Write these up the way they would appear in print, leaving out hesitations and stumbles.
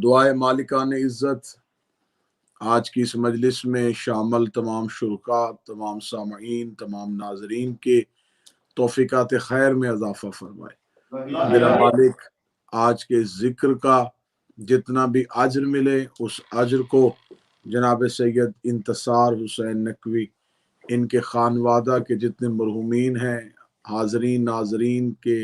دعائے مالکان عزت آج کی اس مجلس میں شامل تمام شرکا، تمام سامعین، تمام ناظرین کے توفیقات خیر میں اضافہ فرمائے۔ میرا مالک آج کے ذکر کا جتنا بھی اجر ملے اس اجر کو جناب سید انتصار حسین نقوی، ان کے خانوادہ کے جتنے مرحومین ہیں، حاضرین ناظرین کے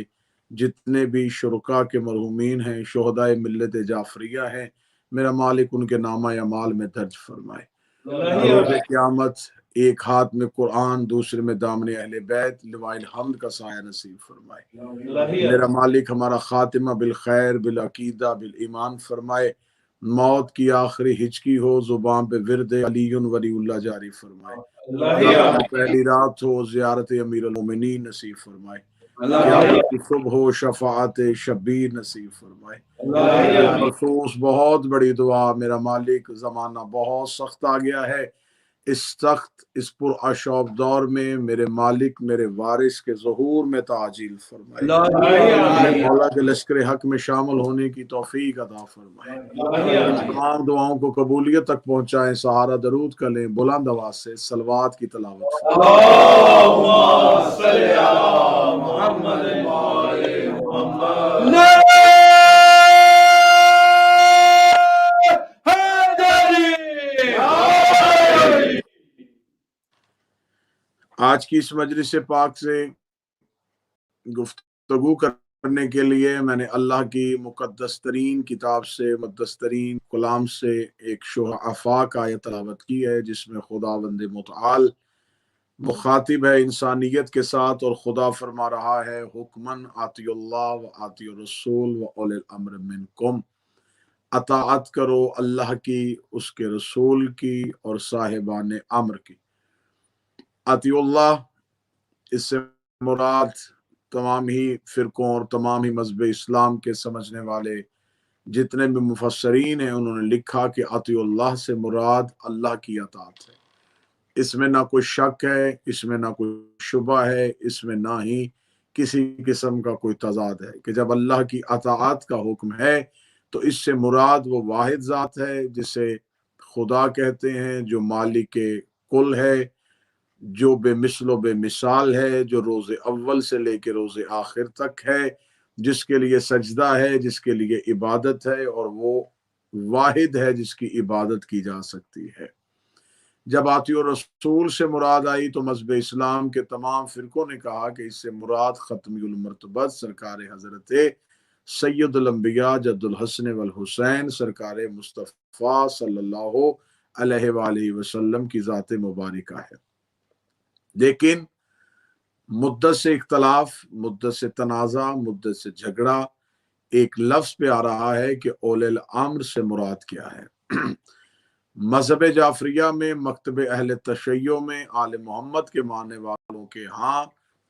جتنے بھی شرکا کے مرحومین ہیں، شہدائے ملت جعفریہ ہیں، میرا مالک ان کے نامہ اعمال میں درج فرمائے۔ روز قیامت ایک ہاتھ میں قرآن، دوسرے میں دامن اہل بیت، لوائے الحمد کا سایہ نصیب فرمائے۔ میرا مالک ہمارا خاتمہ بالخیر، بالعقیدہ، بالایمان فرمائے۔ موت کی آخری ہچکی ہو، زبان پہ ورد علی ولی اللہ جاری فرمائے۔ پہلی رات ہو، زیارت امیر المومنین نصیب فرمائے۔ قیامت کی صبح ہو، شفاعت شبیر نصیب فرمائے۔ خصوص بہت بڑی دعا، میرا مالک زمانہ بہت سخت آ گیا ہے، اس سخت اس پرآشوب دور میں میرے مالک میرے وارث کے ظہور میں تعجیل فرمائے۔ مولا کے لشکر حق میں شامل ہونے کی توفیق عطا فرمائے۔ تمام دعاؤں کو قبولیت تک پہنچائیں۔ سہارا درود کا لیں، بلند آواز سے صلوات کی تلاوت آج کی اس مجلس پاک سے گفتگو کرنے کے لیے میں نے اللہ کی مقدس ترین کتاب سے، مقدس ترین کلام سے ایک شعفا کا آیت تلاوت کی ہے، جس میں خداوند متعال مخاطب ہے انسانیت کے ساتھ، اور خدا فرما رہا ہے حکمن آتی اللہ و آتی الرسول و اولی الامر منکم، اطاعت کرو اللہ کی، اس کے رسول کی اور صاحبان امر کی۔ آتی اللہ، اس سے مراد تمام ہی فرقوں اور تمام ہی مذہب اسلام کے سمجھنے والے جتنے بھی مفسرین ہیں، انہوں نے لکھا کہ آتی اللہ سے مراد اللہ کی اطاعت ہے۔ اس میں نہ کوئی شک ہے، اس میں نہ کوئی شبہ ہے، اس میں نہ ہی کسی قسم کا کوئی تضاد ہے کہ جب اللہ کی اطاعت کا حکم ہے تو اس سے مراد وہ واحد ذات ہے جسے خدا کہتے ہیں، جو مالک کل ہے، جو بے مثل و بے مثال ہے، جو روز اول سے لے کے روز آخر تک ہے، جس کے لیے سجدہ ہے، جس کے لیے عبادت ہے، اور وہ واحد ہے جس کی عبادت کی جا سکتی ہے۔ جب آتی اور رسول سے مراد آئی تو مذہب اسلام کے تمام فرقوں نے کہا کہ اس سے مراد ختمی المرتبت سرکار حضرت سید الانبیاء جد الحسن والحسین سرکار مصطفیٰ صلی اللہ علیہ وآلہ وسلم کی ذات مبارکہ ہے۔ لیکن مدت سے اختلاف، مدت سے تنازع، مدت سے جھگڑا ایک لفظ پہ آ رہا ہے کہ اولی الامر سے مراد کیا ہے۔ مذہب جعفریہ میں، مکتب اہل تشیع میں، آل محمد کے ماننے والوں کے ہاں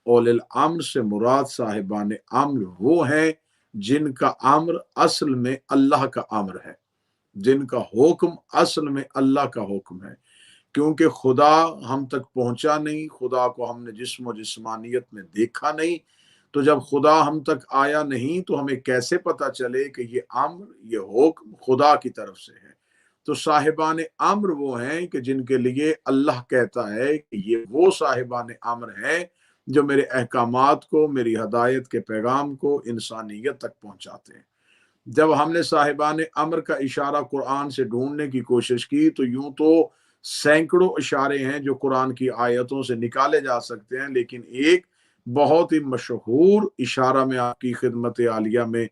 اولی الامر سے مراد صاحبان امر وہ ہیں جن کا امر اصل میں اللہ کا امر ہے، جن کا حکم اصل میں اللہ کا حکم ہے، کیونکہ خدا ہم تک پہنچا نہیں، خدا کو ہم نے جسم و جسمانیت میں دیکھا نہیں، تو جب خدا ہم تک آیا نہیں تو ہمیں کیسے پتا چلے کہ یہ امر، یہ حکم خدا کی طرف سے ہے؟ تو صاحبان امر وہ ہیں کہ جن کے لیے اللہ کہتا ہے کہ یہ وہ صاحبان امر ہیں جو میرے احکامات کو، میری ہدایت کے پیغام کو انسانیت تک پہنچاتے ہیں۔ جب ہم نے صاحبان امر کا اشارہ قرآن سے ڈھونڈنے کی کوشش کی تو یوں تو سینکڑوں اشارے ہیں جو قرآن کی آیتوں سے نکالے جا سکتے ہیں، لیکن ایک بہت ہی مشہور اشارہ میں آپ کی خدمت عالیہ میں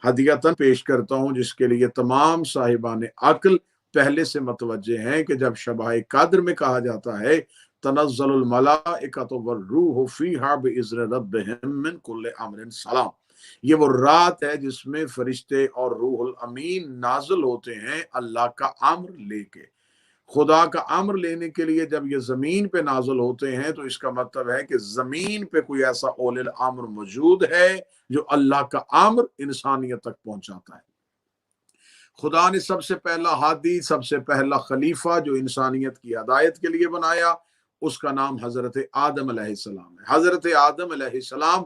ہدیتاً پیش کرتا ہوں، جس کے لیے تمام صاحبان عقل پہلے سے متوجہ ہیں کہ جب شبہ قدر میں کہا جاتا ہے تنزل الملائکۃ والروح فیہا بإذن ربہم من کل امر سلام، یہ وہ رات ہے جس میں فرشتے اور روح الامین نازل ہوتے ہیں اللہ کا امر لے کے۔ خدا کا امر لینے کے لیے جب یہ زمین پہ نازل ہوتے ہیں تو اس کا مطلب ہے کہ زمین پہ کوئی ایسا اولی الامر موجود ہے جو اللہ کا امر انسانیت تک پہنچاتا ہے۔ خدا نے سب سے پہلا ہادی، سب سے پہلا خلیفہ جو انسانیت کی ہدایت کے لیے بنایا، اس کا نام حضرت آدم علیہ السلام ہے۔ حضرت آدم علیہ السلام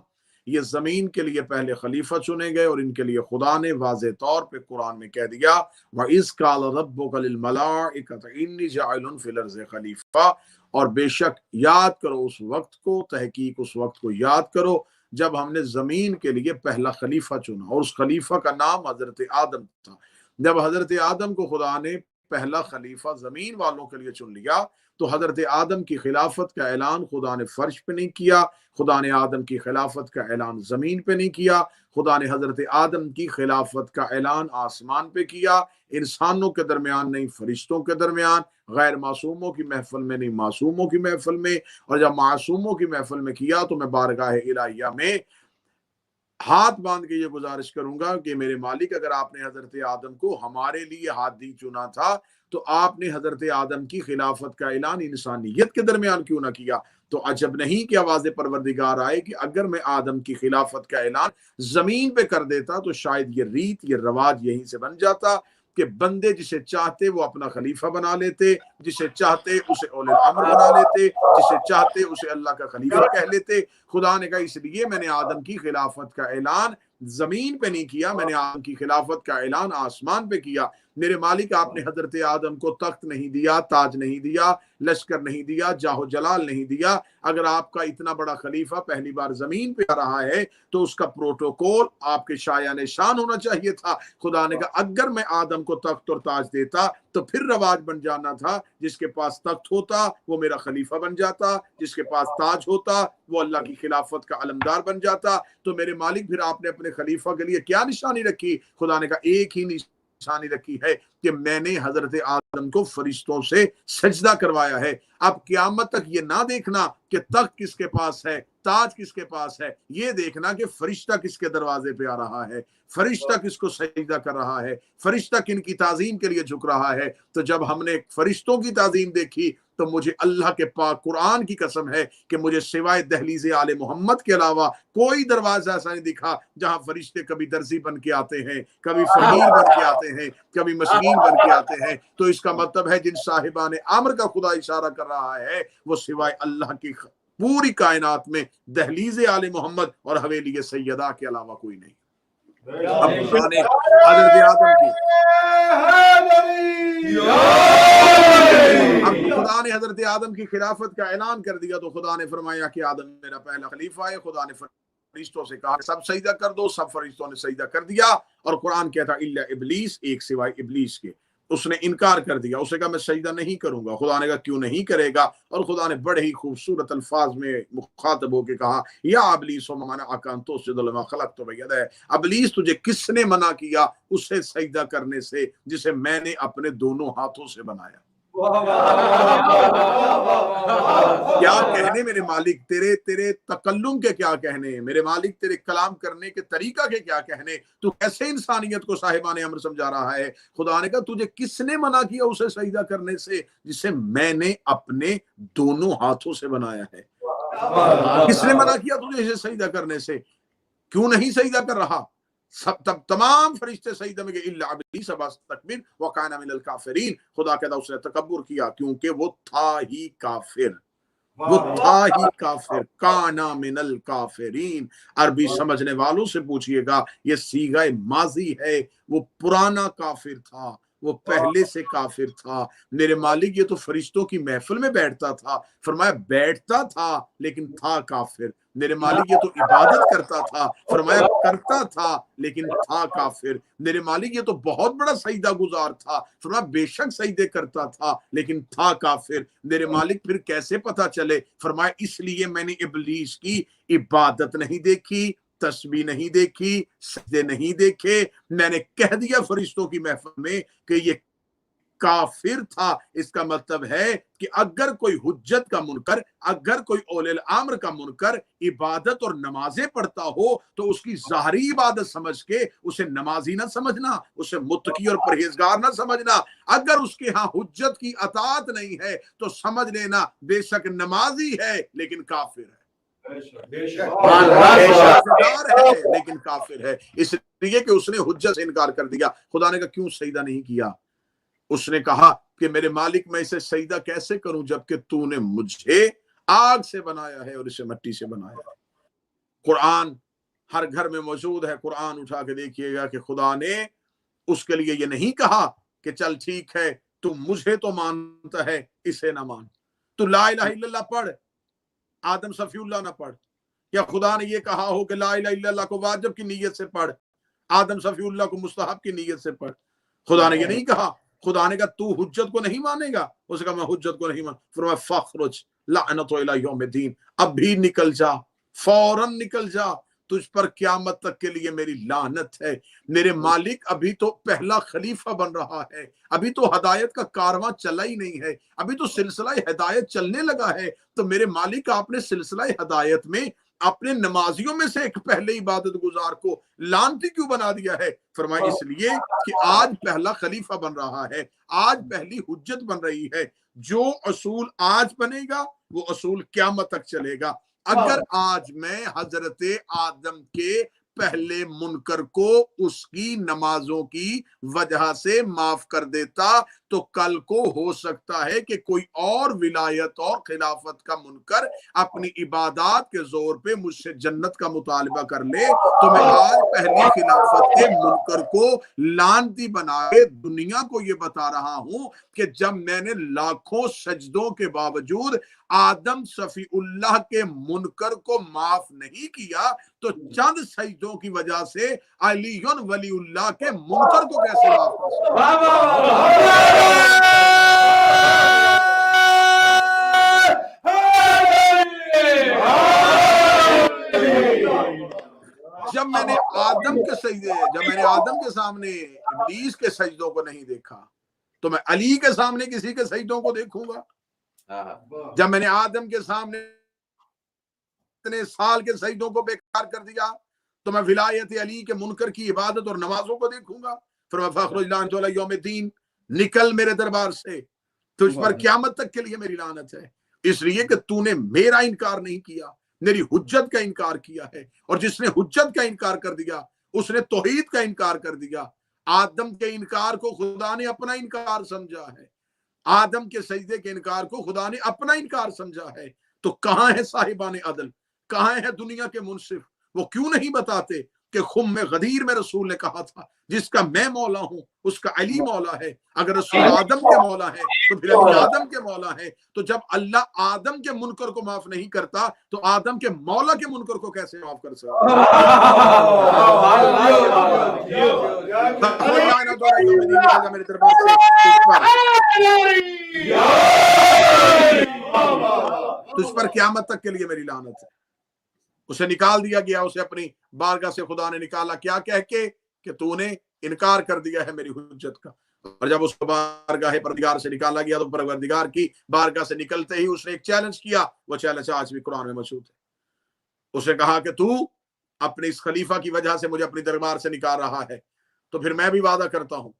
یہ زمین کے لیے پہلے خلیفہ چنے گئے اور ان کے لیے خدا نے واضح طور پہ قرآن میں کہہ دیا وَإِذْ قَالَ رَبُّكَ لِلْمَلَائِكَةِ إِنِّي جَاعِلٌ فِي الْأَرْضِ خلیفہ، اور بے شک یاد کرو اس وقت کو، تحقیق اس وقت کو یاد کرو جب ہم نے زمین کے لیے پہلا خلیفہ چنا، اور اس خلیفہ کا نام حضرت آدم تھا۔ جب حضرت آدم کو خدا نے پہلا خلیفہ زمین والوں کے لیے چن لیا تو حضرت آدم کی خلافت کا اعلان خدا نے فرش پہ نہیں کیا، خدا نے آدم کی خلافت کا اعلان زمین پہ نہیں کیا، خدا نے حضرت آدم کی خلافت کا اعلان آسمان پہ کیا، انسانوں کے درمیان نہیں، فرشتوں کے درمیان، غیر معصوموں کی محفل میں نہیں، معصوموں کی محفل میں۔ اور جب معصوموں کی محفل میں کیا تو میں بارگاہ الہیہ میں ہاتھ باندھ کے یہ گزارش کروں گا کہ میرے مالک، اگر آپ نے حضرت آدم کو ہمارے لیے ہادی چنا تھا تو آپ نے حضرت آدم کی خلافت کا اعلان انسانیت کے درمیان کیوں نہ کیا؟ تو عجب نہیں کہ آواز پروردگار آئے کہ اگر میں آدم کی خلافت کا اعلان زمین پہ کر دیتا تو شاید یہ ریت، یہ رواج یہیں سے بن جاتا کہ بندے جسے چاہتے وہ اپنا خلیفہ بنا لیتے، جسے چاہتے اسے اولی الامر بنا لیتے، جسے چاہتے اسے اللہ کا خلیفہ کہہ لیتے۔ خدا نے کہا اس لیے میں نے آدم کی خلافت کا اعلان زمین پہ نہیں کیا، میں نے آدم کی خلافت کا اعلان آسمان پہ کیا۔ میرے مالک، آپ نے حضرت آدم کو تخت نہیں دیا، تاج نہیں دیا، لشکر نہیں دیا، جاہ و جلال نہیں دیا۔ اگر آپ کا اتنا بڑا خلیفہ پہلی بار زمین پہ آ رہا ہے تو اس کا پروٹوکول آپ کے شایان شان ہونا چاہیے تھا۔ خدا نے کہا اگر میں آدم کو تخت اور تاج دیتا تو پھر رواج بن جانا تھا، جس کے پاس تخت ہوتا وہ میرا خلیفہ بن جاتا، جس کے پاس تاج ہوتا وہ اللہ کی خلافت کا علمدار بن جاتا۔ تو میرے مالک، پھر آپ نے اپنے خلیفہ کے لیے کیا نشانی رکھی؟ خدا نے کہا ایک ہی نشانی رکھی ہے کہ میں نے حضرت آدم کو فرشتوں سے سجدہ کروایا ہے۔ اب قیامت تک یہ نہ دیکھنا کہ تخت کس کے پاس ہے، تاج کس کے پاس ہے، یہ دیکھنا کہ فرشتہ کس کے دروازے پہ آ رہا ہے، فرشتہ کس کو سجدہ کر رہا ہے، فرشتہ کن کی تعظیم کے لیے جھک رہا ہے۔ تو جب ہم نے فرشتوں کی تعظیم دیکھی تو مجھے اللہ کے پاک قرآن کی قسم ہے کہ مجھے سوائے دہلیز آل محمد کے علاوہ کوئی دروازہ ایسا نہیں دکھا جہاں فرشتے کبھی درزی بن کے آتے ہیں، کبھی فقیر بن کے آتے ہیں، کبھی مسکین بن کے آتے ہیں۔ تو اس کا مطلب ہے جن صاحبان امر کا خدا اشارہ کر رہا ہے وہ سوائے اللہ کی پوری کائنات میں دہلیز آل محمد اور حویلی سیدہ کے علاوہ کوئی نہیں۔ اب خدا نے حضرت آدم کی خدا نے حضرت آدم کی خلافت کا اعلان کر دیا تو خدا نے فرمایا کہ آدم میرا پہلا خلیفہ ہے۔ خدا نے فرشتوں سے کہا سب سجدہ کر دو، سب فرشتوں نے سجدہ کر دیا، اور قرآن کہتا الا ابلیس، ایک سوائے ابلیس کے، اس نے انکار کر دیا، اسے کہا میں سجدہ نہیں کروں گا۔ خدا نے کہا کیوں نہیں کرے گا؟ اور خدا نے بڑے ہی خوبصورت الفاظ میں مخاطب ہو کے کہا یا ابلیس وما منعک ان تسجد لما خلقت بیدی، ابلیس تجھے کس نے منع کیا اسے سجدہ کرنے سے جسے میں نے اپنے دونوں ہاتھوں سے بنایا؟ کیا کہنے میرے مالک، تیرے تکلم کے کیا کہنے میرے مالک، تیرے کلام کرنے کے طریقہ کے کیا کہنے، تو کیسے انسانیت کو صاحبان امر سمجھا رہا ہے؟ خدا نے کہا تجھے کس نے منع کیا اسے سجدہ کرنے سے جسے میں نے اپنے دونوں ہاتھوں سے بنایا ہے؟ کس نے منع کیا تجھے اسے سجدہ کرنے سے؟ کیوں نہیں سجدہ کر رہا؟ تب تمام فرشتے سجدہ میں گئے الا ابلیس ابا استکبر وکان من الکافرین۔ خدا کہتا اس نے تکبر کیا کیونکہ وہ تھا ہی کافر، وہ تھا ہی کافر، کانا من الکافرین۔ عربی سمجھنے والوں سے پوچھئے گا یہ صیغہ ماضی ہے، وہ پرانا کافر تھا، وہ پہلے سے کافر تھا۔ میرے مالک یہ تو فرشتوں کی محفل میں بیٹھتا تھا، فرمایا بیٹھتا تھا لیکن تھا کافر۔ میرے مالک یہ تو عبادت کرتا تھا، فرمایا کرتا تھا لیکن تھا کافر۔ میرے مالک یہ تو بہت بڑا سجدہ گزار تھا، فرمایا بے شک سجدے کرتا تھا لیکن تھا کافر۔ میرے مالک پھر کیسے پتہ چلے؟ فرمایا اس لیے میں نے ابلیس کی عبادت نہیں دیکھی، تسبیح نہیں دیکھی، سجدے نہیں دیکھے، میں نے کہہ دیا فرشتوں کی محفل میں کہ یہ کافر تھا۔ اس کا مطلب ہے کہ اگر کوئی حجت کا منکر، اگر کوئی اولی الامر کا منکر عبادت اور نمازیں پڑھتا ہو تو اس کی ظاہری عبادت سمجھ کے اسے نمازی نہ سمجھنا، اسے متقی اور پرہیزگار نہ سمجھنا۔ اگر اس کے ہاں حجت کی اطاعت نہیں ہے تو سمجھ لینا بے شک نمازی ہے لیکن کافر ہے، ہے لیکن کافر ہے، اس لیے کہ اس نے حجت سے انکار کر دیا۔ خدا نے کہا کیوں سجدہ نہیں کیا؟ اس نے کہا کہ میرے مالک میں اسے سجدہ کیسے کروں جبکہ تو نے مجھے آگ سے بنایا ہے اور اسے مٹی سے بنایا ہے۔ قرآن ہر گھر میں موجود ہے. قرآن اٹھا کے دیکھیے گا کہ خدا نے اس کے لیے یہ نہیں کہا کہ چل ٹھیک ہے تو مجھے تو مانتا ہے اسے نہ مان, تو لا الہ الا اللہ پڑھ, آدم صفی اللہ نہ پڑھ. یا خدا نے یہ کہا ہو کہ لا الہ الا اللہ کو واجب کی نیت سے پڑھ, آدم صفی اللہ کو مستحب کی نیت سے پڑھ. خدا نے یہ نہیں کہا. خدا نے کہا تو حجت کو نہیں مانے گا, اس نے کہا میں حجت کو نہیں مان. فرمایا فخرج لعنت الی یوم الدین, اب بھی نکل جا, فوراً نکل جا, تجھ پر قیامت تک کے لیے میری لعنت ہے. میرے مالک ابھی تو پہلا خلیفہ بن رہا ہے, ابھی تو ہدایت کا کارواں چلا ہی نہیں ہے, ابھی تو سلسلہ ہدایت چلنے لگا ہے. تو میرے مالک آپ نے سلسلہ ہدایت میں اپنے نمازیوں میں سے ایک پہلے عبادت گزار کو لعنتی کیوں بنا دیا ہے؟ فرمایا اس لیے کہ آج پہلا خلیفہ بن رہا ہے, آج پہلی حجت بن رہی ہے. جو اصول آج بنے گا وہ اصول قیامت تک چلے گا. اگر آج میں حضرت آدم کے پہلے منکر کو اس کی نمازوں کی وجہ سے معاف کر دیتا تو کل کو ہو سکتا ہے کہ کوئی اور ولایت اور خلافت کا منکر اپنی عبادات کے زور پہ مجھ سے جنت کا مطالبہ کر لے, تو میں آج پہلی خلافت کے منکر کو لعنتی بنا کے دنیا کو یہ بتا رہا ہوں کہ جب میں نے لاکھوں سجدوں کے باوجود آدم صفی اللہ کے منکر کو معاف نہیں کیا تو چند سجدوں کی وجہ سے علی ولی اللہ کے منکر کو کیسے معاف کر سکتا؟ جب میں نے آدم کے سامنے ابلیس کے سجدوں کو نہیں دیکھا تو میں علی کے سامنے کسی کے سجدوں کو دیکھوں گا. جب میں نے آدم کے سامنے اتنے سال کے سجدوں کو بیکار کر دیا تو میں ولایت علی کے منکر کی عبادت اور نمازوں کو دیکھوں گا. فرمایا فخرج لعنت الی یوم الدین, نکل میرے دربار سے, تجھ پر قیامت تک کے لیے میری لعنت ہے, اس لیے کہ تو نے میرا انکار نہیں کیا, میری حجت کا انکار کیا ہے. اور جس نے حجت کا انکار کر دیا اس نے توحید کا انکار کر دیا. آدم کے انکار کو خدا نے اپنا انکار سمجھا ہے, آدم کے سجدے کے انکار کو خدا نے اپنا انکار سمجھا ہے. تو کہاں ہے صاحبان عدل, کہاں ہے دنیا کے منصف؟ وہ کیوں نہیں بتاتے کہ خم غدیر میں رسول نے کہا تھا جس کا میں مولا ہوں اس کا علی مولا ہے. اگر رسول آدم کے مولا ہے تو پھر علی آدم کے مولا ہے. تو جب اللہ آدم کے منکر کو معاف نہیں کرتا تو آدم کے مولا کے منکر کو کیسے معاف کر سکتا؟ میرے دربار سے تجھ پر قیامت تک کے لیے میری لعنت ہے. اسے نکال دیا گیا, اسے اپنی بارگاہ سے خدا نے نکالا, کیا کہہ کے کہ تو نے انکار کر دیا ہے میری حجت کا. اور جب اس کو بارگاہ پروردگار سے نکالا گیا تو پروردگار کی بارگاہ سے نکلتے ہی اس نے ایک چیلنج کیا, وہ چیلنج آج بھی قرآن میں موجود ہے. اسے کہا کہ تو اپنے اس خلیفہ کی وجہ سے مجھے اپنی دربار سے نکال رہا ہے, تو پھر میں بھی وعدہ کرتا ہوں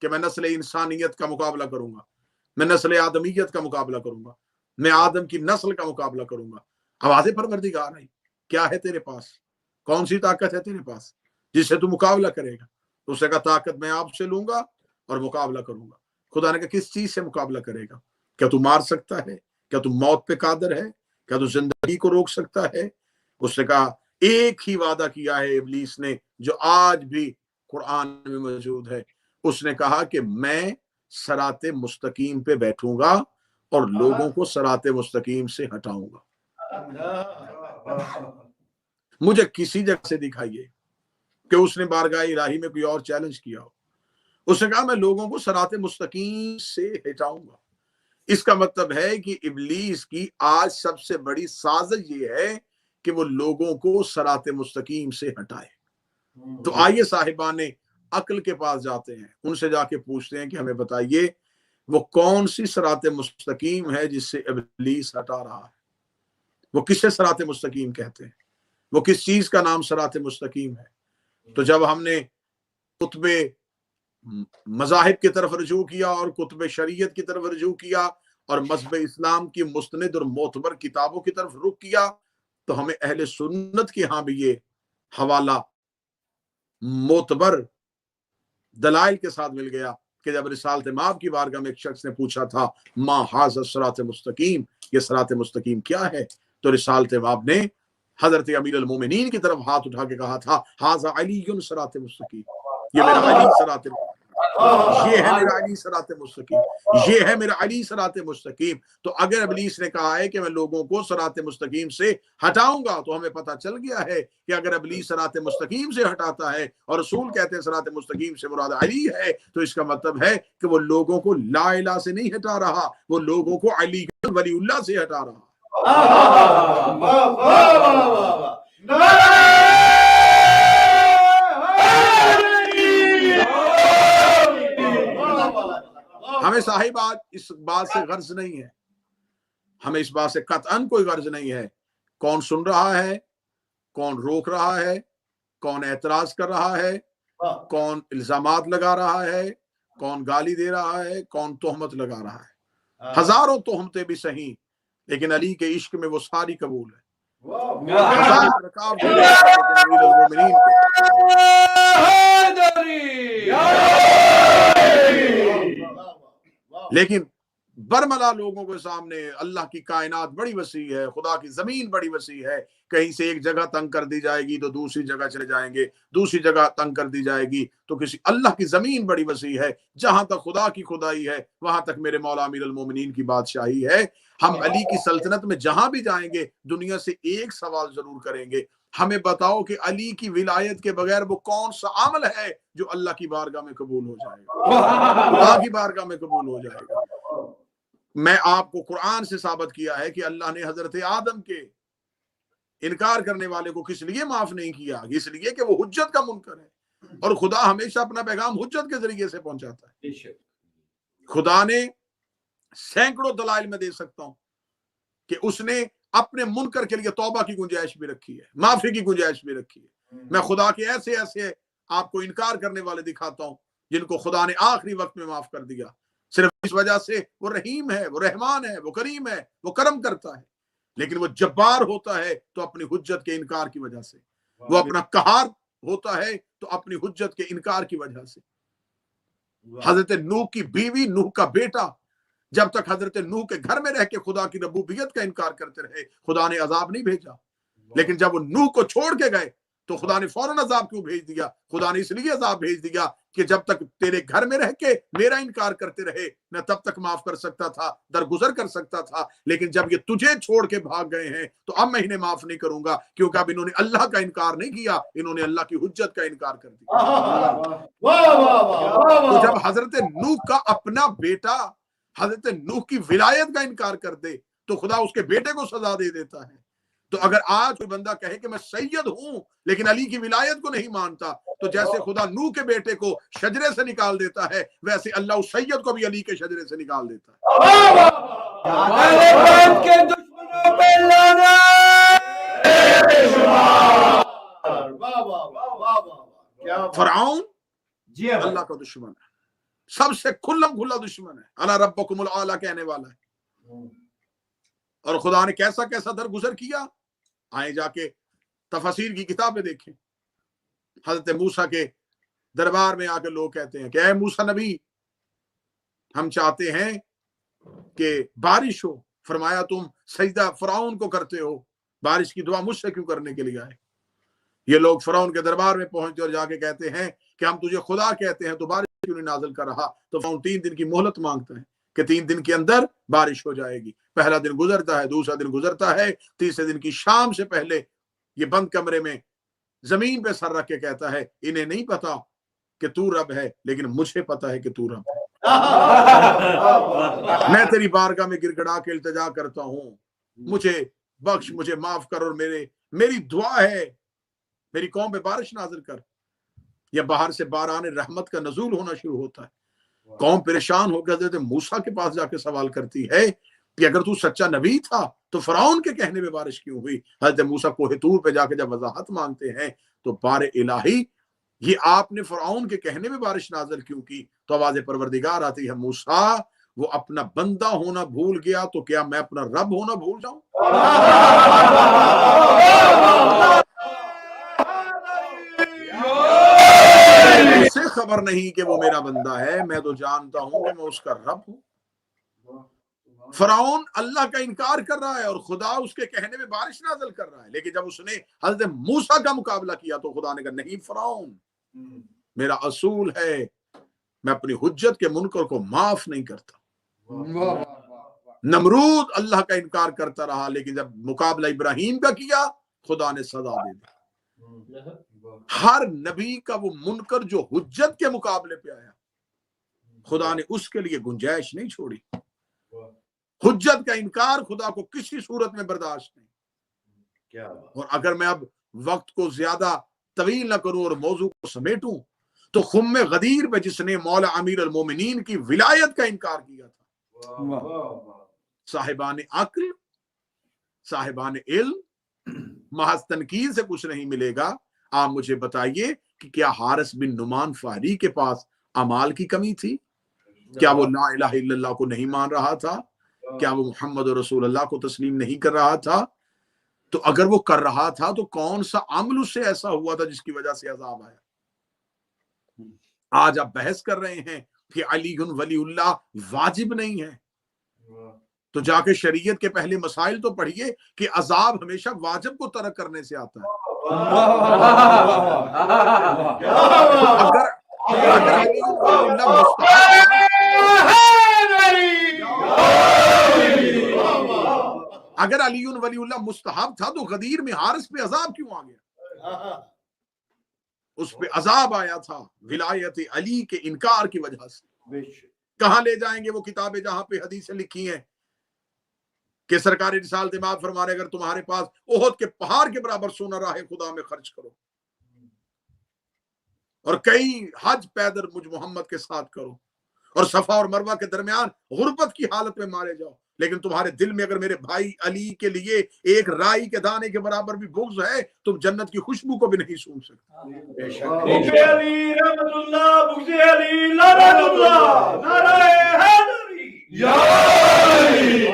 کہ میں نسل انسانیت کا مقابلہ کروں گا, میں نسل آدمیت کا مقابلہ کروں گا, میں آدم کی نسل کا مقابلہ کروں گا. آواز پروردگار آئی, کیا ہے تیرے پاس, کون سی طاقت ہے تیرے پاس جس سے تو مقابلہ کرے گا؟ تو اسے کہا طاقت میں آپ سے لوں گا اور مقابلہ کروں گا. خدا نے کہا کس چیز سے مقابلہ کرے گا؟ کیا تو مار سکتا ہے؟ کیا تو موت پہ قادر ہے؟ کیا تو زندگی کو روک سکتا ہے؟ اس نے کہا ایک ہی وعدہ کیا ہے ابلیس نے جو آج بھی قرآن میں موجود ہے. اس نے کہا کہ میں صراط مستقیم پہ بیٹھوں گا اور لوگوں کو صراط مستقیم سے ہٹاؤں گا. مجھے کسی جگہ سے دکھائیے کہ اس نے بارگاہ الہی میں کوئی اور چیلنج کیا ہو. اس نے کہا میں لوگوں کو صراط مستقیم سے ہٹاؤں گا. اس کا مطلب ہے کہ ابلیس کی آج سب سے بڑی سازش یہ ہے کہ وہ لوگوں کو صراط مستقیم سے ہٹائے. تو آئیے صاحبان عقل کے پاس جاتے ہیں, ان سے جا کے پوچھتے ہیں کہ ہمیں بتائیے وہ کون سی صراط مستقیم ہے جس سے ابلیس ہٹا رہا ہے. وہ کسے صراط مستقیم کہتے ہیں, وہ کس چیز کا نام صراط مستقیم ہے؟ تو جب ہم نے کتب مذاہب کی طرف رجوع کیا اور کتب شریعت کی طرف رجوع کیا اور مذہب اسلام کی مستند اور معتبر کتابوں کی طرف رخ کیا تو ہمیں اہل سنت کی ہاں بھی یہ حوالہ معتبر دلائل کے ساتھ مل گیا کہ جب رسالت مآب کی بارگاہ میں ایک شخص نے پوچھا تھا ما ھذا الصراط مستقیم, یہ صراط مستقیم کیا ہے؟ تو رسالت مآب نے حضرت امیر المومنین کی طرف ہاتھ اٹھا کے کہا تھا ھذا علی صراط مستقیم، یہ میرا علی صراط، یہ ہے میرا علی صراط مستقیم، یہ ہے میرا علی صراط مستقیم۔ تو اگر ابلیس نے کہا ہے کہ میں لوگوں کو صراط مستقیم سے ہٹاؤں گا، تو ہمیں پتہ چل گیا ہے کہ اگر ابلیس صراط مستقیم سے ہٹاتا ہے اور رسول کہتے ہیں صراط مستقیم سے مراد علی ہے، تو اس کا مطلب ہے کہ وہ لوگوں کو لا الہ سے نہیں ہٹا رہا، وہ لوگوں کو علی ولی اللہ سے ہٹا رہا۔ ہمیں صاحب آج اس بات سے غرض نہیں ہے، ہمیں اس بات سے قطعاً کوئی غرض نہیں ہے کون سن رہا ہے، کون روک رہا ہے، کون اعتراض کر رہا ہے، کون الزامات لگا رہا ہے، کون گالی دے رہا ہے، کون تہمت لگا رہا ہے۔ ہزاروں تہمتیں بھی صحیح، لیکن علی کے عشق میں وہ ساری قبول ہے۔ ہزار رکعت امیر المومنین لیکن برملا لوگوں کے سامنے اللہ کی کائنات بڑی وسیع ہے، خدا کی زمین بڑی وسیع ہے، کہیں سے ایک جگہ تنگ کر دی جائے گی تو دوسری جگہ چلے جائیں گے، دوسری جگہ تنگ کر دی جائے گی تو کسی، اللہ کی زمین بڑی وسیع ہے، جہاں تک خدا کی خدائی ہے وہاں تک میرے مولا امیر المومنین کی بادشاہی ہے۔ ہم علی کی سلطنت میں جہاں بھی جائیں گے دنیا سے ایک سوال ضرور کریں گے، ہمیں بتاؤ کہ علی کی ولایت کے بغیر وہ کون سا عمل ہے جو اللہ کی بارگاہ میں قبول ہو جائے گا، خدا کی بارگاہ میں قبول ہو جائے گا۔ میں آپ کو قرآن سے ثابت کیا ہے کہ اللہ نے حضرت آدم کے انکار کرنے والے کو کس لیے معاف نہیں کیا، اس لیے کہ وہ حجت کا منکر ہے، اور خدا ہمیشہ اپنا پیغام حجت کے ذریعے سے پہنچاتا ہے۔ خدا نے سینکڑوں دلائل میں دے سکتا ہوں کہ اس نے اپنے منکر کے لیے توبہ کی گنجائش بھی رکھی ہے، معافی کی گنجائش بھی رکھی ہے۔ میں خدا کے ایسے ایسے آپ کو انکار کرنے والے دکھاتا ہوں جن کو خدا نے آخری وقت میں معاف کر دیا، صرف اس وجہ سے وہ رحیم ہے، وہ رحمان ہے، وہ کریم ہے، وہ کرم کرتا ہے، لیکن وہ جبار ہوتا ہے تو اپنی حجت کے انکار کی وجہ سے، وہ اپنا قہار ہوتا ہے تو اپنی حجت کے انکار کی وجہ سے۔ حضرت نوح کی بیوی، نوح کا بیٹا جب تک حضرت نوح کے گھر میں رہ کے خدا کی ربوبیت کا انکار کرتے رہے، خدا نے عذاب نہیں بھیجا، لیکن جب وہ نوح کو چھوڑ کے گئے تو خدا نے فوراً عذاب کیوں بھیج دیا؟ خدا نے اس لیے عذاب بھیج دیا کہ جب تک تیرے گھر میں رہ کے میرا انکار کرتے رہے میں تب تک معاف کر سکتا تھا، درگزر کر سکتا تھا، لیکن جب یہ تجھے چھوڑ کے بھاگ گئے ہیں تو اب میں انہیں معاف نہیں کروں گا، کیونکہ اب انہوں نے اللہ کا انکار نہیں کیا، انہوں نے اللہ کی حجت کا انکار کر دیا۔ تو جب حضرت نوح کا اپنا بیٹا حضرت نوح کی ولایت کا انکار کر دے تو خدا اس کے بیٹے کو سزا دے دیتا ہے۔ تو اگر آج کوئی بندہ کہے کہ میں سید ہوں لیکن علی کی ولایت کو نہیں مانتا، تو جیسے خدا نوح کے بیٹے کو شجرے سے نکال دیتا ہے، ویسے اللہ اس سید کو بھی علی کے شجرے سے نکال دیتا ہے۔ فرعون اللہ کا دشمن ہے، سب سے کھلم کھلا دشمن ہے، انا ربکم الاعلی کہنے والا ہے، اور خدا نے کیسا کیسا درگزر کیا، آئیں جا کے تفاسیر کی کتابیں دیکھیں۔ حضرت موسیٰ کے دربار میں آ کے لوگ کہتے ہیں کہ اے موسیٰ نبی، ہم چاہتے ہیں کہ بارش ہو، فرمایا تم سجدہ فرعون کو کرتے ہو، بارش کی دعا مجھ سے کیوں کرنے کے لیے آئے؟ یہ لوگ فرعون کے دربار میں پہنچتے اور جا کے کہتے ہیں کہ ہم تجھے خدا کہتے ہیں تو بارش کیوں نہیں نازل کر رہا؟ تو فرعون 3 دن کی مہلت مانگتا ہے کہ 3 دن کے اندر بارش ہو جائے گی۔ پہلا دن گزرتا ہے، دوسرا دن گزرتا ہے، تیسرے دن کی شام سے پہلے یہ بند کمرے میں زمین پہ سر رکھ کے کہتا ہے انہیں نہیں پتا کہ تو رب ہے لیکن مجھے پتا ہے کہ تو رب ہے۔ میں تیری بارگاہ میں گر گڑا کے التجا کرتا ہوں، مجھے بخش، مجھے معاف کر، اور میری دعا ہے میری قوم پہ بارش نازل کر۔ یا باہر سے باران رحمت کا نزول ہونا شروع ہوتا ہے، قوم پریشان ہو کے حضرت موسیٰ کے پاس جا کے سوال کرتی ہے کہ اگر تو سچا نبی تھا تو فرعون کے کہنے میں بارش کیوں ہوئی؟ حضرت موسیٰ کوہ طور پہ جا کے جب وضاحت مانگتے ہیں تو بار الہی یہ آپ نے فرعون کے کہنے میں بارش نازل کیوں کی؟ تو آواز پروردگار آتی ہے موسیٰ وہ اپنا بندہ ہونا بھول گیا تو کیا میں اپنا رب ہونا بھول جاؤں؟ اسے خبر نہیں کہ وہ میرا بندہ ہے، میں تو جانتا ہوں کہ میں اس کا رب ہوں۔ فرعون اللہ کا انکار کر رہا ہے اور خدا اس کے کہنے میں بارش نازل کر رہا ہے، لیکن جب اس نے حضرت موسیٰ کا مقابلہ کیا تو خدا نے کہا نہیں فرعون، میرا اصول ہے میں اپنی حجت کے منکر کو معاف نہیں کرتا۔ نمرود اللہ کا انکار کرتا رہا، لیکن جب مقابلہ ابراہیم کا کیا خدا نے سزا دے دی۔ ہر نبی کا وہ منکر جو حجت کے مقابلے پہ آیا خدا نے اس کے لیے گنجائش نہیں چھوڑی۔ حجت کا انکار خدا کو کسی صورت میں برداشت نہیں۔ اور اگر میں اب وقت کو زیادہ طویل نہ کروں اور موضوع کو سمیٹوں تو خم غدیر پہ جس نے مولا امیر المومنین کی ولایت کا انکار کیا تھا، صاحبان عقل، صاحبان علم، محض تنقید سے کچھ نہیں ملے گا۔ آپ مجھے بتائیے کہ کیا حارث بن نعمان فہری کے پاس اعمال کی کمی تھی؟ کیا وہ لا الہ الا اللہ کو نہیں مان رہا تھا؟ کیا وہ محمد رسول اللہ کو تسلیم نہیں کر رہا تھا؟ تو اگر وہ کر رہا تھا تو کون سا عمل اس سے ایسا ہوا تھا جس کی وجہ سے عذاب آیا؟ آج آپ بحث کر رہے ہیں کہ علی ولی اللہ واجب نہیں ہے، تو جا کے شریعت کے پہلے مسائل تو پڑھیے کہ عذاب ہمیشہ واجب کو ترک کرنے سے آتا ہے۔ اگر علی ولی اللہ اگر علی ولی اللہ مستحب تھا تو غدیر میں حارث پہ عذاب کیوں آ گیا؟ اس پہ عذاب آیا تھا ولایت علی کے انکار کی وجہ سے۔ کہاں لے جائیں گے وہ کتابیں جہاں پہ حدیثیں لکھی ہیں کہ سرکار رسالت مآب فرما رہے اگر تمہارے پاس احد کے پہاڑ کے برابر سونا راہ خدا میں خرچ کرو اور کئی حج پیدل مجھ محمد کے ساتھ کرو اور صفا اور مروہ کے درمیان غربت کی حالت میں مارے جاؤ، لیکن تمہارے دل میں اگر میرے بھائی علی کے لیے ایک رائی کے دانے کے برابر بھی بغض ہے تم جنت کی خوشبو کو بھی نہیں سون سکتے۔ بغض علی رحمت اللہ، بغض علی لعنت اللہ، نعرہ حیدری یا علی۔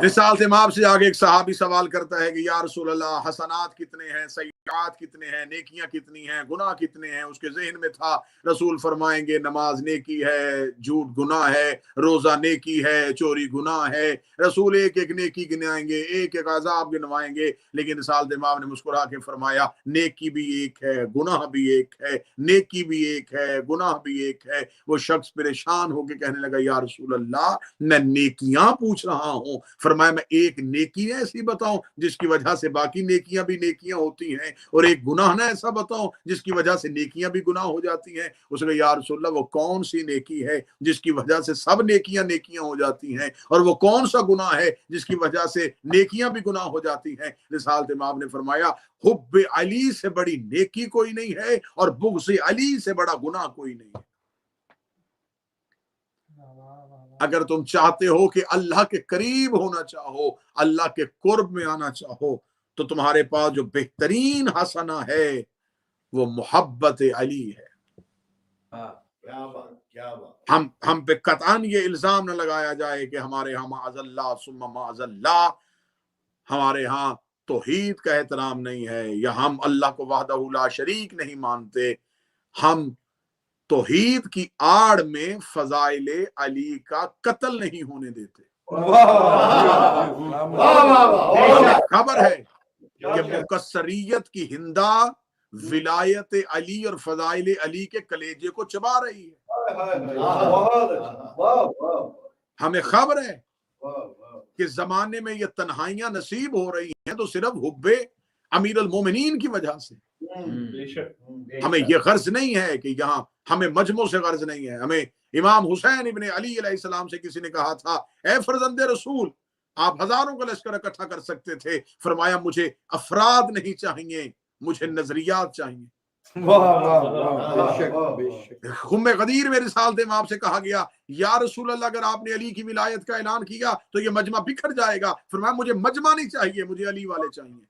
رسالت مآب سے آگے ایک صحابی سوال کرتا ہے کہ یا رسول اللہ حسنات کتنے ہیں، سیئات کتنے ہیں، نیکیاں کتنی ہیں، گناہ کتنے ہیں؟ اس کے ذہن میں تھا رسول فرمائیں گے نماز نیکی ہے، جھوٹ گناہ ہے، روزہ نیکی ہے، چوری گناہ ہے۔ رسول ایک ایک نیکی گنائیں گے، ایک ایک عذاب گنوائیں گے، لیکن رسالت مآب نے مسکرا کے فرمایا نیکی بھی ایک ہے، گناہ بھی ایک ہے، نیکی بھی ایک ہے، گناہ بھی ایک ہے۔ وہ شخص پریشان ہو کے کہنے لگا یا رسول اللہ میں نیکیاں پوچھ رہا ہوں، فرمایا میں ایک نیکی ایسی بتاؤں جس کی وجہ سے باقی نیکیاں بھی نیکیاں ہوتی ہیں، اور ایک گناہ نہ ایسا بتاؤں جس کی وجہ سے نیکیاں بھی گناہ ہو جاتی ہیں۔ اس نے کہا یا رسول اللہ وہ کون سی نیکی ہے جس کی وجہ سے سب نیکیاں نیکیاں ہو جاتی ہیں، اور وہ کون سا گناہ ہے جس کی وجہ سے نیکیاں بھی گناہ ہو جاتی ہیں؟ رسالت مآب نے فرمایا حب علی سے بڑی نیکی کوئی نہیں ہے اور بغض علی سے بڑا گناہ کوئی نہیں ہے۔ اگر تم چاہتے ہو کہ اللہ کے قریب ہونا چاہو، اللہ کے قرب میں آنا چاہو، تو تمہارے پاس جو بہترین حسنہ ہے وہ محبت علی ہے۔ ہم پہ قطعاً یہ الزام نہ لگایا جائے کہ ہمارے ہاں معاذ اللہ ثم معاذ اللہ ہمارے ہاں توحید کا احترام نہیں ہے یا ہم اللہ کو وحدہ لا شریک نہیں مانتے۔ ہم توحید کی آڑ میں فضائل علی کا قتل نہیں ہونے دیتے۔ ہمیں خبر ہے کہ مقصریت کی ہندا ولایت علی اور فضائل علی کے کلیجے کو چبا رہی ہے۔ ہمیں خبر ہے کہ زمانے میں یہ تنہائیاں نصیب ہو رہی ہیں تو صرف حب امیر المومنین کی وجہ سے۔ ہمیں یہ غرض نہیں ہے کہ یہاں ہمیں مجموع سے غرض نہیں ہے۔ ہمیں امام حسین ابن علی علیہ السلام سے کسی نے کہا تھا اے فرزند رسول آپ ہزاروں کا لشکر اکٹھا کر سکتے تھے، فرمایا مجھے افراد نہیں چاہیے، مجھے نظریات چاہیے۔ خم غدیر میں رسالت مآب سے کہا گیا یا رسول اللہ اگر آپ نے علی کی ولایت کا اعلان کیا تو یہ مجمع بکھر جائے گا، فرمایا مجھے مجمع نہیں چاہیے، مجھے علی والے چاہیے۔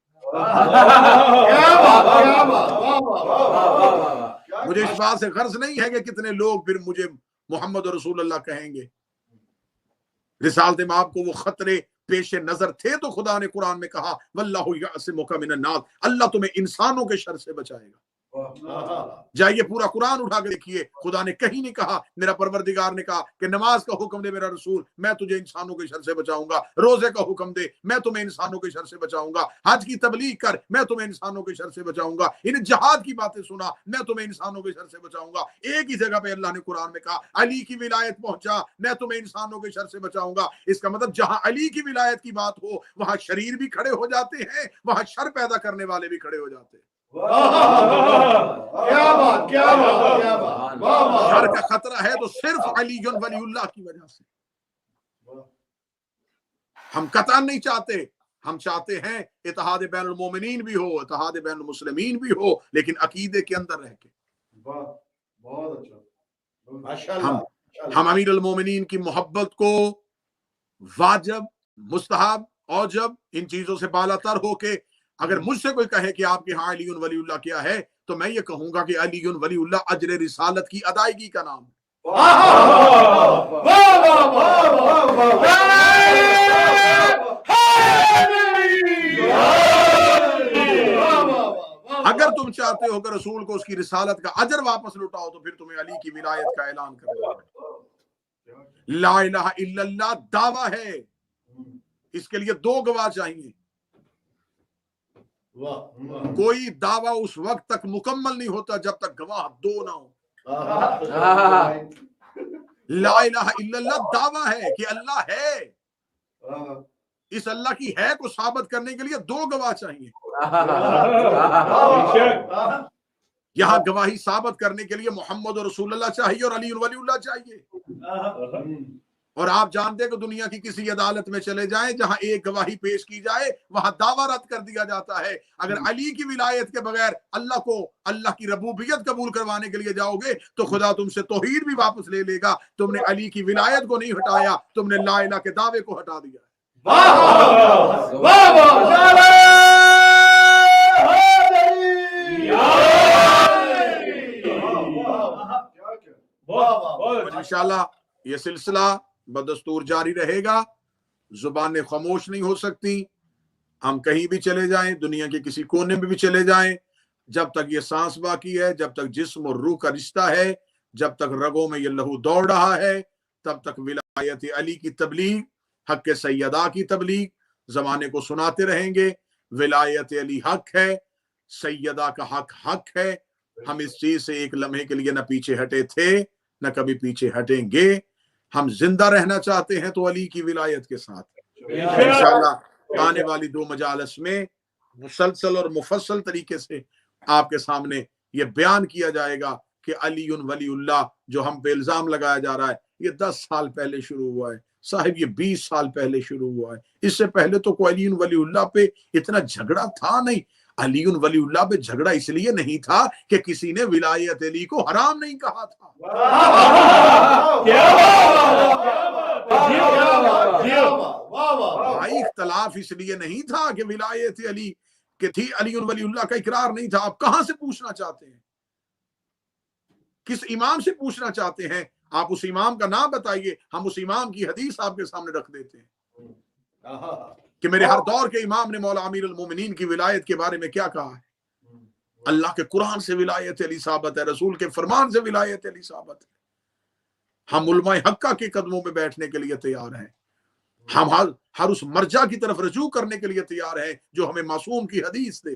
مجھے اس بات سے غرض نہیں ہے کہ کتنے لوگ پھر مجھے محمد رسول اللہ کہیں گے۔ رسالت مآب کو وہ خطرے پیش نظر تھے تو خدا نے قرآن میں کہا واللہ یعصمک من الناس، اللہ تمہیں انسانوں کے شر سے بچائے گا۔ جائیے پورا قرآن اٹھا کے دیکھیے، خدا نے کہیں نہیں کہا، میرا پروردگار نے کہا کہ نماز کا حکم دے میرا رسول، میں تجھے انسانوں کے شر سے بچاؤں گا، روزے کا حکم دے میں تمہیں انسانوں کے شر سے بچاؤں گا، حج کی تبلیغ کر میں تمہیں انسانوں کے شر سے بچاؤں گا، جہاد کی باتیں سنا میں تمہیں انسانوں کے شر سے بچاؤں گا۔ ایک ہی جگہ پہ اللہ نے قرآن میں کہا علی کی ولایت پہنچا میں تمہیں انسانوں کے شر سے بچاؤں گا۔ اس کا مطلب جہاں علی کی ولایت کی بات ہو وہاں شریر بھی کھڑے ہو جاتے ہیں، وہاں شر پیدا کرنے والے بھی کھڑے ہو جاتے ہیں۔ شر کا خطرہ ہے تو صرف علی ولی اللہ کی وجہ سے۔ ہم قطعاً نہیں چاہتے، ہم چاہتے ہیں اتحاد بین المومنین بھی ہو، اتحاد بین المسلمین بھی ہو، لیکن عقیدے کے اندر رہ کے۔ ہم امیر المومنین کی محبت کو واجب، مستحب، اوجب ان چیزوں سے بالا تر ہو کے اگر مجھ سے کوئی کہے کہ آپ کے ہاں علی ولی اللہ کیا ہے تو میں یہ کہوں گا کہ علی ولی اللہ اجر رسالت کی ادائیگی کا نام ہے۔ اگر تم چاہتے ہو کہ رسول کو اس کی رسالت کا اجر واپس لوٹاؤ تو پھر تمہیں علی کی ولایت کا اعلان کرنا ہے۔ لا الہ الا اللہ دعویٰ ہے، اس کے لیے دو گواہ چاہیے۔ کوئی دعویٰ اس وقت تک مکمل نہیں ہوتا جب تک گواہ دو نہ ہو۔ لا الہ الا اللہ دعویٰ ہے کہ اللہ ہے، اس اللہ کی ہے کو ثابت کرنے کے لیے دو گواہ چاہیے۔ یہاں گواہی ثابت کرنے کے لیے محمد رسول اللہ چاہیے اور علی ولی اللہ چاہیے۔ اور آپ جانتے ہیں کہ دنیا کی کسی عدالت میں چلے جائیں جہاں ایک گواہی پیش کی جائے وہاں دعویٰ رد کر دیا جاتا ہے۔ اگر علی کی ولایت کے بغیر اللہ کی ربوبیت قبول کروانے کے لیے جاؤ گے تو خدا تم سے توحید بھی واپس لے لے گا۔ تم نے علی کی ولایت کو نہیں ہٹایا، تم نے لا الہ کے دعوے کو ہٹا دیا۔ انشاءاللہ یہ سلسلہ بدستور جاری رہے گا، زبانیں خاموش نہیں ہو سکتی۔ ہم کہیں بھی چلے جائیں، دنیا کے کسی کونے میں بھی چلے جائیں، جب تک یہ سانس باقی ہے، جب تک جسم اور روح کا رشتہ ہے، جب تک رگوں میں یہ لہو دوڑ رہا ہے، تب تک ولایت علی کی تبلیغ، حق سیدہ کی تبلیغ زمانے کو سناتے رہیں گے۔ ولایت علی حق ہے، سیدہ کا حق ہے۔ ہم اس چیز سے ایک لمحے کے لیے نہ پیچھے ہٹے تھے نہ کبھی پیچھے ہٹیں گے۔ ہم زندہ رہنا چاہتے ہیں تو علی کی ولایت کے ساتھ انشاءاللہ آنے والی دو مجالس میں مسلسل اور مفصل طریقے سے آپ کے سامنے یہ بیان کیا جائے گا کہ علی ولی اللہ جو ہم پہ الزام لگایا جا رہا ہے یہ 10 سال پہلے شروع ہوا ہے، صاحب یہ 20 سال پہلے شروع ہوا ہے۔ اس سے پہلے تو کوئی علی ولی اللہ پہ اتنا جھگڑا تھا نہیں۔ علی ولی اللہ پہ جھگڑا اس لیے نہیں تھا کہ کسی نے ولایت علی کو حرام نہیں کہا تھا۔ بھائی اختلاف اس لیے نہیں تھا کہ ولایت علی کہ تھی، علی ولی اللہ کا اقرار نہیں تھا۔ آپ کہاں سے پوچھنا چاہتے ہیں؟ کس امام سے پوچھنا چاہتے ہیں؟ آپ اس امام کا نام بتائیے، ہم اس امام کی حدیث آپ کے سامنے رکھ دیتے ہیں کہ میرے ہر دور کے امام نے مولا امیر المومنین کی ولایت کے بارے میں کیا کہا ہے۔ اللہ کے قرآن سے ولایت علی ثابت ہے، رسول کے فرمان سے ولایت علی ثابت ہے۔ ہم علماء حقہ کے قدموں میں بیٹھنے کے لیے تیار ہیں، ہم ہر اس مرجع کی طرف رجوع کرنے کے لیے تیار ہیں جو ہمیں معصوم کی حدیث دے۔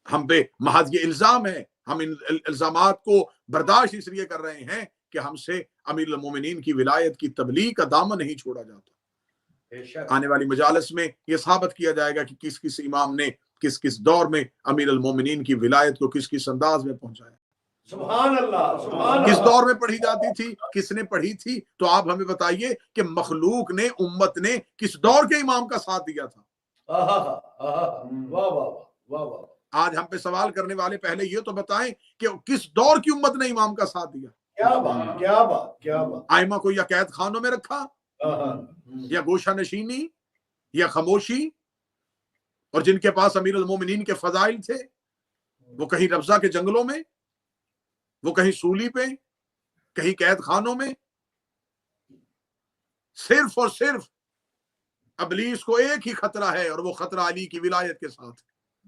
ہم پہ محض یہ الزام ہے، ہم ان الزامات کو برداشت اس لیے کر رہے ہیں کہ ہم سے امیر المومنین کی ولایت کی تبلیغ کا دامن نہیں چھوڑا جاتا۔ آنے والی مجالس میں یہ ثابت کیا جائے گا کہ کس کس امام نے کس کس دور میں امیر المومنین کی ولایت کو کس کس انداز میں پہنچایا، سبحان اللہ، کس دور میں پڑھی جاتی تھی، کس نے پڑھی تھی۔ تو آپ ہمیں بتائیے کہ مخلوق نے، امت نے کس دور کے امام کا ساتھ دیا تھا۔ آج ہم پہ سوال کرنے والے پہلے یہ تو بتائیں کہ کس دور کی امت نے امام کا ساتھ دیا۔ کیا بات آئمہ کو یا قید خانوں میں رکھا، یا گوشہ نشینی، یا خاموشی، اور جن کے پاس امیر المومنین کے فضائل تھے وہ کہیں ربضہ کے جنگلوں میں، وہ کہیں سولی پہ، کہیں قید خانوں میں۔ صرف اور صرف ابلیس کو ایک ہی خطرہ ہے اور وہ خطرہ علی کی ولایت کے ساتھ ہے۔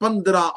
15